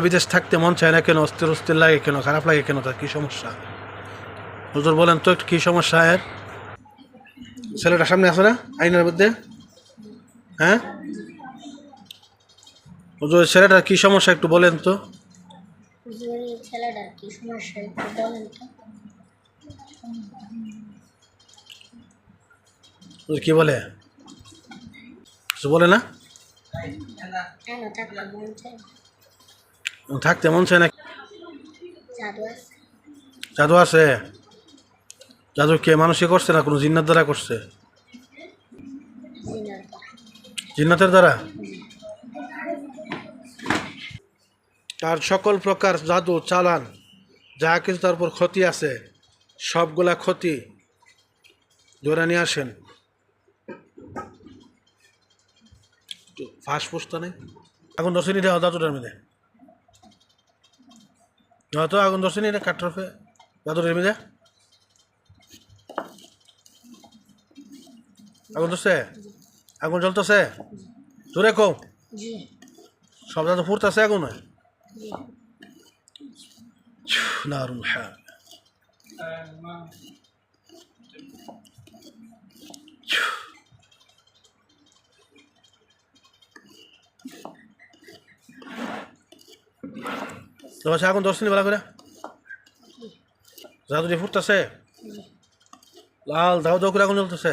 বিদেশ থাকতে মন চায় না কেন? অস্থির অস্থির লাগে কেন? খারাপ লাগে কেন? তার কি সমস্যা? হুজুর বলেন তো একটু কি সমস্যা এর? ছেলেটা সামনে আছে না আইনের মধ্যে? হ্যাঁ হুজুর, ছেলেটার কি সমস্যা একটু বলেন তো। ছেলেটার কি সমস্যা একটু বলেন তো। হুজুর কি বলে? কিছু বলে না? কেন থাকলে মন চায়? থাকতে মন চায় না? জাদু আছে। জাদু আছে? জাদু কে মানুষে করছে না কোনো জিন্নাত দ্বারা করছে? জিনার পর। জিন্নাতের দ্বারা? তার সকল প্রকার জাদু চালান যা কিছু তার উপর ক্ষতি আছে সবগুলা ক্ষতি ধরে নিয়ে আসেন। ফাঁস পুষতে নেই আগুন দর্শনী দেওয়া দাদুটার মধ্যে হয়তো আগুন দর্শনী এটা কাটরফে দাদুটার মধ্যে আগুন ধরছে? আগুন জ্বলতেছে? জোরে কম। জি সব দাদু ফুটতেছে আগুন? জি। নারুল হাল। তো আগুন দর্শনী বেলা করে জাদু দিয়ে ফুটতেছে লাল দাও দাও করে আগুন জ্বলতেছে।